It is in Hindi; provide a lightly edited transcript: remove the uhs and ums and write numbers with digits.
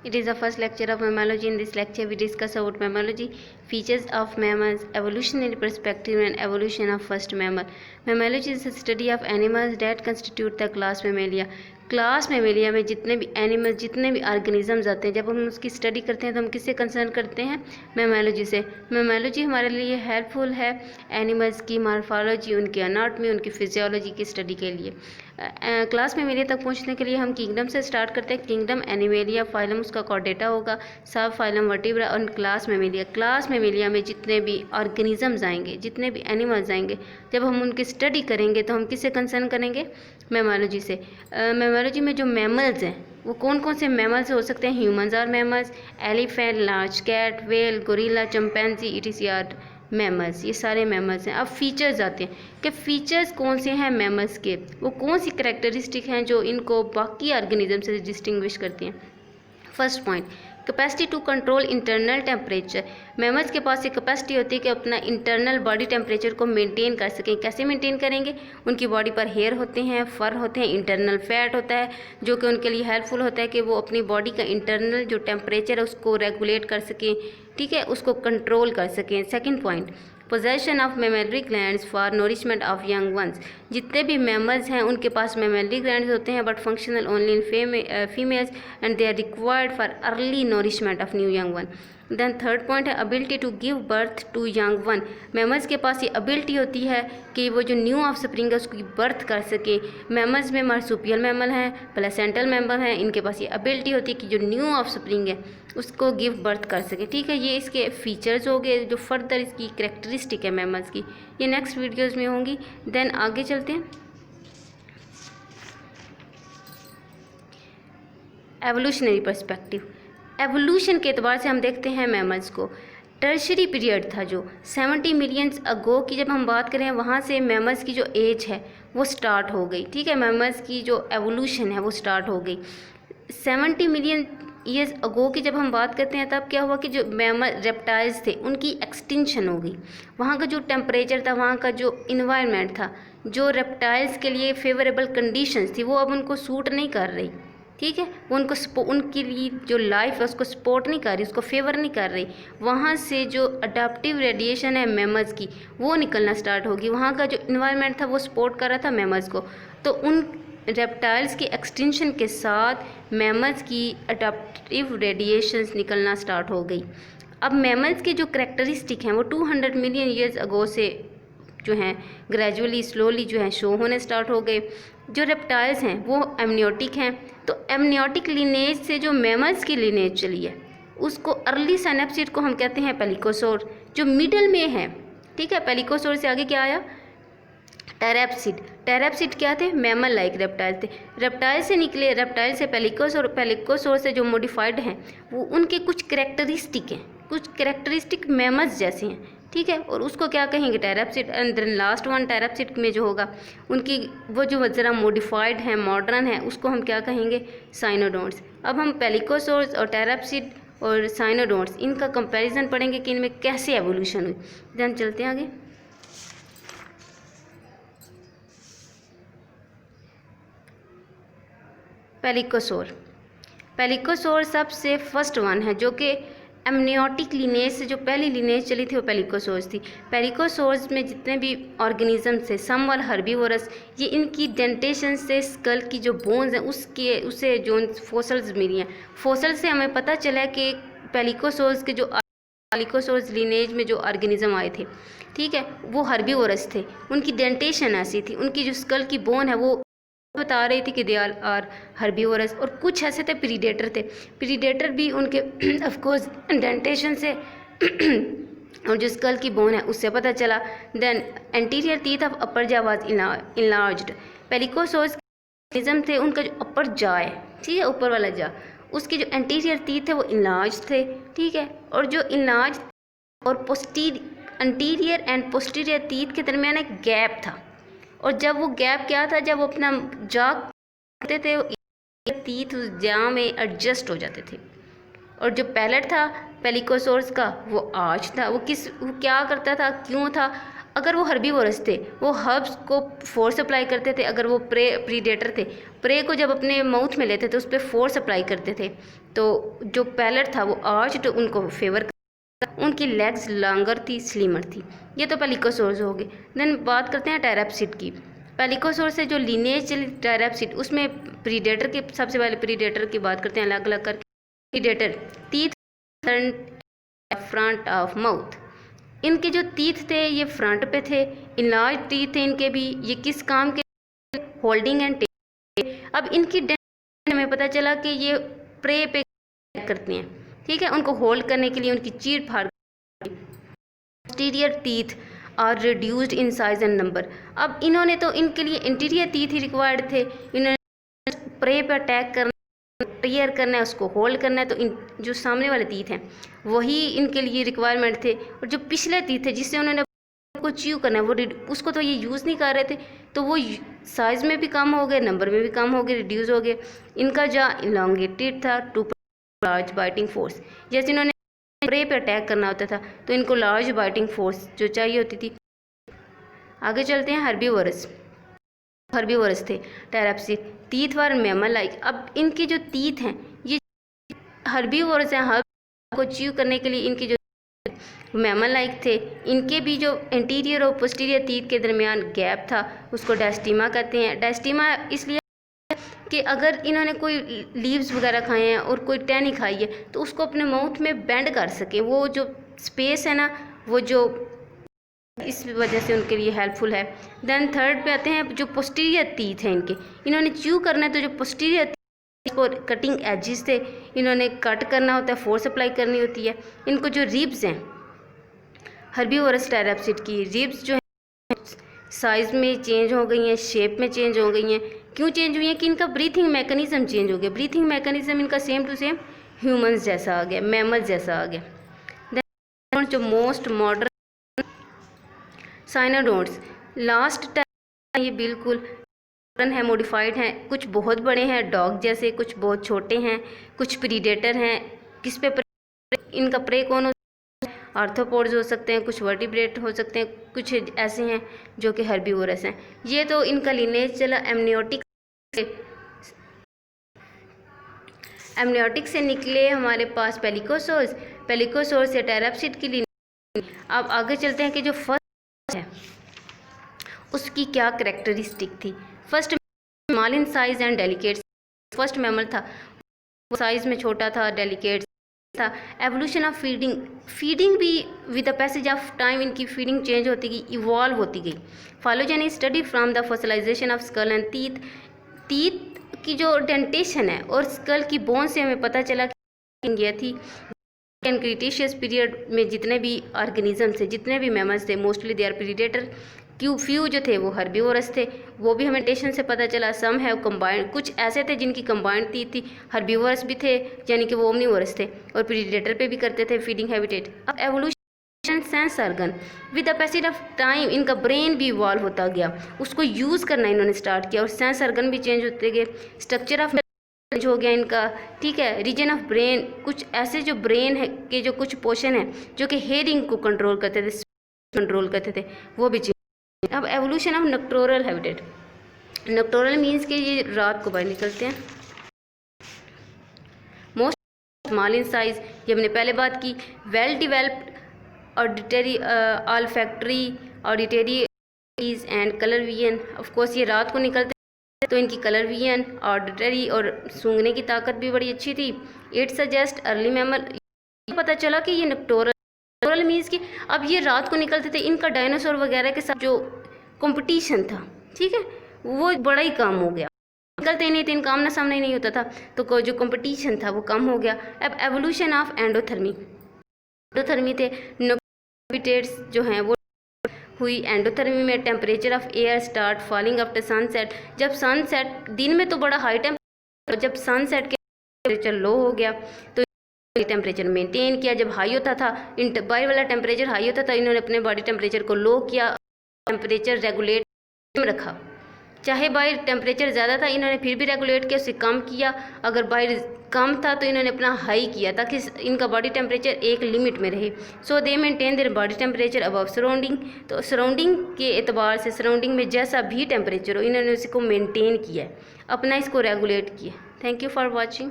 It is the first lecture of mammalogy. In this lecture, we discuss about mammalogy, features of mammals, evolutionary perspective, and evolution of first mammal. Mammalogy is the study of animals that constitute the class Mammalia. Class Mammalia में जितने भी एनिमल, जितने भी ऑर्गेनिजम्स आते हैं, जब हम उसकी स्टडी करते हैं तो हम किससे कंसर्न करते हैं? मेमोलॉजी से। मेमोलॉजी हमारे लिए हेल्पफुल है एनिमल्स की मॉर्फोलॉजी, उनकी एनाटॉमी, उनकी फिजियोलॉजी की स्टडी के लिए। क्लास मेमेलिया तक पहुंचने के लिए हम किंगडम से स्टार्ट करते हैं। किंगडम एनिमेलिया, फाइलम उसका कॉर्डेटा होगा, सब फाइलम वर्टिब्रा और क्लास मेमेलिया। क्लास मेमेलिया में जितने भी ऑर्गेनिजम्स आएंगे, जितने भी एनिमल्स आएंगे, जब हम उनकी स्टडी करेंगे तो हम किससे कंसर्न करेंगे? मेमोलॉजी से। मेमोलॉजी में जो मैमल्स हैं वो कौन कौन से मैमल्स हो सकते हैं? Humans are mammals, elephant, large cat, whale, gorilla, chimpanzee, इटिसियाड मैमल्स, ये सारे मैमल्स हैं। अब फीचर्स आते हैं कि फीचर्स कौन से हैं मैमल्स के, वो कौन सी करेक्टरिस्टिक हैं जो इनको बाकी ऑर्गेनिज्म से डिस्टिंग्विश करती हैं। First point, capacity to control internal temperature. Mammals के पास ये कैपेसिटी होती है कि अपना इंटरनल बॉडी टेम्परेचर को मेंटेन कर सकें। कैसे मेंटेन करेंगे? उनकी बॉडी पर हेयर होते हैं, फर होते हैं, इंटरनल फैट होता है जो कि उनके लिए हेल्पफुल होता है कि वो अपनी बॉडी का इंटरनल जो टेम्परेचर है उसको रेगुलेट कर सकें, ठीक है, उसको कंट्रोल कर सकें। Second point, possession of mammary glands for nourishment of young ones. जितने भी मैमल्स हैं उनके पास मेमोरी ग्लैंड्स होते हैं but functional only in females and they are required for early nourishment of new young one. Then third point है ability to give birth to young one. Mammals के पास ये एबिलिटी होती है कि वो जो न्यू ऑफ स्प्रिंग है उसकी बर्थ कर सके। मैमल्स में मार्सुपियल मैमल हैं, प्लेसेंटल मैमल हैं, इनके पास ये एबिलिटी होती है कि जो न्यू ऑफ स्प्रिंग है उसको गिव बर्थ कर सके, ठीक है। ये इसके फीचर्स हो गए, जो फर्दर इसकी करेक्टरिस्टिक है मैमल्स की, ये नेक्स्ट वीडियोज़ में होंगी। देन आगे चलते हैं। एवोल्यूशनरी पर्सपेक्टिव, एवोल्यूशन के एतबार से हम देखते हैं मैमल्स को। टर्शरी पीरियड था जो 70 मिलियंस अगो की जब हम बात करें, वहाँ से मैमल्स की जो एज है वो स्टार्ट हो गई, ठीक है। मैमल्स की जो एवोल्यूशन है वो स्टार्ट हो गई 70 मिलियन ईयर्स अगो की जब हम बात करते हैं तब क्या हुआ कि जो मैमल रेप्टाइल्स थे उनकी एक्सटिंक्शन हो गई। वहाँ का जो टेम्परेचर था, वहाँ का जो इन्वायरमेंट था, जो रेप्टाइल्स के लिए फेवरेबल कंडीशंस थी वो अब उनको सूट नहीं कर रही, ठीक है। वो उनको उनके लिए जो लाइफ है उसको सपोर्ट नहीं कर रही, उसको फेवर नहीं कर रही। वहाँ से जो अडाप्टिव रेडिएशन है मैमल्स की वो निकलना स्टार्ट होगी। वहाँ का जो इन्वायरमेंट था वो सपोर्ट कर रहा था मैमल्स को, तो उन रेप्टाइल्स की एक्सटेंशन के साथ मैमल्स की अडाप्टिव रेडिएशंस निकलना स्टार्ट हो गई। अब मैमल्स के जो करेक्टरिस्टिक हैं वो 200 मिलियन ईयर्स अगो से जो हैं ग्रेजुअली स्लोली जो है शो होने स्टार्ट हो गए। जो रेप्टाइल्स हैं वो एमनियोटिक हैं, तो एमनियोटिक लिनेज से जो मैमल्स की लिनेज चली है उसको अर्ली साइनेप्सिड को हम कहते हैं पेलिकोसोर, जो मिडल में है, ठीक है। पेलिकोसोर से आगे क्या आया? टेरेप्सिड। टेरेप्सिड क्या थे? मैमल लाइक रेप्टाइल थे। रेप्टाइल से निकले, रेप्टाइल से पेलिकोसोर, पेलिकोसोर से जो मॉडिफाइड हैं वो उनके कुछ करेक्टरिस्टिक हैं, कुछ करेक्टरिस्टिक मैमल्स जैसे हैं, ठीक है। और उसको क्या कहेंगे? टेरेप्सिड। एंड देन लास्ट वन टेरेप्सिड में जो होगा उनकी वो जो ज़रा मॉडिफाइड है, मॉडर्न है, उसको हम क्या कहेंगे? साइनोडोंट्स। अब हम पेलिकोसोर्स और टेरेप्सिड और साइनोडोंट्स इनका कंपैरिजन पढ़ेंगे कि इनमें कैसे एवोल्यूशन हुई। देन चलते हैं आगे। पेलिकोसोर। पेलिकोसोर सबसे फर्स्ट वन है जो कि एमनियोटिक लिनेज से जो पहली लिनेज चली थी वो पेलिकोसोर्स थी। पेलिकोसोर्स में जितने भी ऑर्गेनिजम्स थे, सम वर हर्बीवोरस, ये इनकी डेंटेशन से स्कल की जो बोन्स हैं उससे जो फोसल्स मिली हैं, फोसल से हमें पता चला कि पेलिकोसोर्स के जो पेलिकोसोर्स लिनेज में जो ऑर्गेनिज्म आए थे, ठीक है, वो हर्बीवोरस थे। उनकी डेंटेशन ऐसी थी, उनकी जो स्कल की बोन है वो बता रही थी कि दे आर हर्बीवोरस। और कुछ ऐसे थे प्रीडेटर थे, प्रीडेटर भी उनके ऑफ कोर्स डेंटेशन से और जो स्कल की बोन है उससे पता चला। Then anterior teeth of upper jaw was enlarged. पेलिकोसोर्स थे उनका जो अपर जा है, ठीक है, ऊपर वाला जा, उसके जो एंटीरियर टीथ थे वो इनलार्ज थे, ठीक है। और जो इनलार्ज और एंटीरियर एंड पोस्टीरियर टीथ के दरमियान एक गैप था, और जब वो गैप क्या था, जब वो अपना जा करते थे टीथ उस जा में एडजस्ट हो जाते थे। और जो पैलेट था पेलिकोसोर्स का वो आर्च था। वो क्या करता था, क्यों था? अगर वो हर्बीवोरस थे वो हर्ब्स को फोर्स अप्लाई करते थे, अगर वो प्रीडेटर थे प्रे को जब अपने माउथ में लेते थे उस पर फोर्स अप्लाई करते थे, तो जो पैलेट था वो आर्च्ड उनको फेवर कर, उनकी लेग्स लॉन्गर थी, स्लिमर थी। ये तो पेलिकोसोर्स हो गए। देन बात करते हैं टेराप्सिड की। पेलिकोसोर से जो लीनेज चली टेराप्सिड, उसमें प्रीडेटर के, सबसे पहले प्रीडेटर की बात करते हैं अलग अलग करके। Predator teeth front of mouth, इनके जो टीथ थे ये फ्रंट पे थे, इनलार्ज टीथ थे इनके भी। ये किस काम के? Holding and taking. अब इनकी डेंट हमें पता चला कि ये प्रे पे करते हैं, ठीक है, उनको होल्ड करने के लिए उनकी चीर फाड़। Posterior teeth are reduced in size and number. अब इन्होंने तो इनके लिए इंटीरियर टीथ ही रिक्वायर्ड थे, इन्होंने प्रे पे अटैक करना, टीयर करना है, उसको होल्ड करना है, तो इन जो सामने वाले टीथ हैं वही इनके लिए रिक्वायरमेंट थे। और जो पिछले टीथ थे जिससे उन्होंने को च्यू करना है वो उसको तो ये यूज़ नहीं कर रहे थे, तो वो साइज में भी कम हो गए, नंबर में भी कम हो गए, रिड्यूस हो गए। इनका जो इलांगेटेड था टू लार्ज बाइटिंग फोर्स, जैसे इन्होंने प्रे पे अटैक करना होता था तो इनको लार्ज बाइटिंग फोर्स जो चाहिए होती थी। आगे चलते हैं हर्बीवोरस। हर्बीवोरस थे टेराप्सिड, टीथ वर मैमल लाइक। अब इनके जो टीथ हैं ये हर्बीवोरस हैं, हर्ब को च्यू करने के लिए इनके जो मैमल लाइक थे, इनके भी जो इंटीरियर और पोस्टीरियर टीथ के दरमियान गैप था उसको डायस्टीमा कहते हैं। डायस्टीमा इसलिए कि अगर इन्होंने कोई लीव्स वगैरह खाए हैं और कोई टहनी खाई है तो उसको अपने माउथ में बेंड कर सके, वो जो स्पेस है ना, वो जो इस वजह से उनके लिए हेल्पफुल है। देन थर्ड पे आते हैं जो पोस्टीरियर टीथ हैं इनके, इन्होंने च्यू करना है तो जो पोस्टीरियर को कटिंग एजिस थे इन्होंने कट करना होता है, फोर्स अप्लाई करनी होती है। इनको जो रिब्स हैं हर्बीवोरस टेराप्सिड की रिब्स जो है साइज में चेंज हो गई हैं, शेप में चेंज हो गई हैं। क्यों चेंज हुई हैं? कि इनका ब्रीथिंग मैकेनिज्म चेंज हो गया। ब्रीथिंग मैकेनिज्म इनका सेम टू सेम ह्यूमंस जैसा आ गया, मैमल्स जैसा आ गया। देन जो मोस्ट मॉडर्न साइनोडोंट्स, लास्ट टाइम ये बिल्कुल है, मॉडिफाइड हैं, कुछ बहुत बड़े हैं डॉग जैसे, कुछ बहुत छोटे हैं, कुछ प्रीडेटर हैं। किस पे इनका प्रे कौन हो? आर्थ्रोपोड्स हो सकते हैं, कुछ वर्टिब्रेट हो सकते हैं, कुछ ऐसे हैं जो कि हर्बीवोरस हैं। ये तो इनका लिनेज चला एमनियोटिक से निकले हमारे पास पेलिकोसोर्स, पेलिकोसोर्स से टेराप्सिड की लिनेज। अब आगे चलते हैं कि जो फर्स्ट है उसकी क्या करेक्टरिस्टिक थी। First small in size and delicate, first mammal था वो साइज में छोटा था, डेलिकेट था। एवोल्यूशन ऑफ फीडिंग, फीडिंग भी with the passage of time इनकी फीडिंग चेंज होती गई, इवॉल्व होती गई। Phylogeny study from the fossilisation of skull and teeth, teeth की जो डेंटेशन है और स्कल की बोन से हमें पता चला कि गया थी क्रीटेशियस पीरियड में जितने भी ऑर्गेनिज्म थे, जितने भी मैमल्स थे, mostly they are predator. Few जो थे वो हर्बीवोरस थे, वो भी हमें डेंटेशन से पता चला। सम हैव कंबाइंड, कुछ ऐसे थे जिनकी कंबाइंड टीथ थी, हर्बीवोरस भी थे यानी कि वो ओमनीवोरस थे और प्रीडेटर पे भी करते थे फीडिंग हैबिटेट। अब evolution sense organ, with the passage of time इनका ब्रेन भी इवॉल्व होता गया, उसको यूज़ करना इन्होंने स्टार्ट किया और सेंस ऑर्गन भी चेंज होते गए। स्ट्रक्चर ऑफ चेंज हो गया इनका, ठीक है। रीजन ऑफ ब्रेन, कुछ ऐसे जो ब्रेन है के जो कुछ पोर्शन है जो कि हेयरिंग को कंट्रोल करते थे वो भी चेंज। अब एवोल्यूशन ऑफ नक्टोरल हैबिटेट, नक्टोरल मीन्स कि ये रात को बाहर निकलते हैं। मोस्ट स्मॉल इन साइज, ये हमने पहले बात की। Well developed auditory olfactory auditory and colour vision, of course ये रात को निकलते हैं तो इनकी कलर विजन, ऑडिटरी और सूंघने की ताकत भी बड़ी अच्छी थी। इट सजेस्ट अर्ली मैमल, पता चला कि ये नक्टोरल मीन्स कि अब ये रात को निकलते थे। इनका डायनासोर वगैरह के साथ जो कंपटीशन था, ठीक है, वो बड़ा ही कम हो गया, निकलते ही नहीं थे, इनका आमना सामना ही नहीं होता था, तो जो कंपटीशन था वो कम हो गया। अब एवोल्यूशन ऑफ एंडोथर्मी, एंडोथर्मी थे हैबिटेट्स जो हैं वो हुई। एंडोथर्मी में temperature of air start falling after sunset, जब सनसेट, दिन में तो बड़ा हाई टेम्परेचर, जब सनसेट के टेम्परेचर लो हो गया तो टेम्परेचर मेंटेन किया। जब हाई होता था, बाहर वाला टेम्परेचर हाई होता था, इन्होंने अपने बॉडी टेम्परेचर को लो किया, टेम्परेचर रेगुलेट रखा। चाहे बाहर टेम्परेचर ज़्यादा था इन्होंने फिर भी रेगुलेट किया, उससे कम किया। अगर बाहर कम था तो इन्होंने अपना हाई किया ताकि इनका बॉडी टेम्परेचर एक लिमिट में रहे। So they maintain their body temperature above surrounding, तो सराउंडिंग के एतबार से सराउंडिंग में जैसा भी टेम्परेचर हो इन्होंने उसको मेंटेन किया है। अपना इसको रेगुलेट किए। Thank you for watching.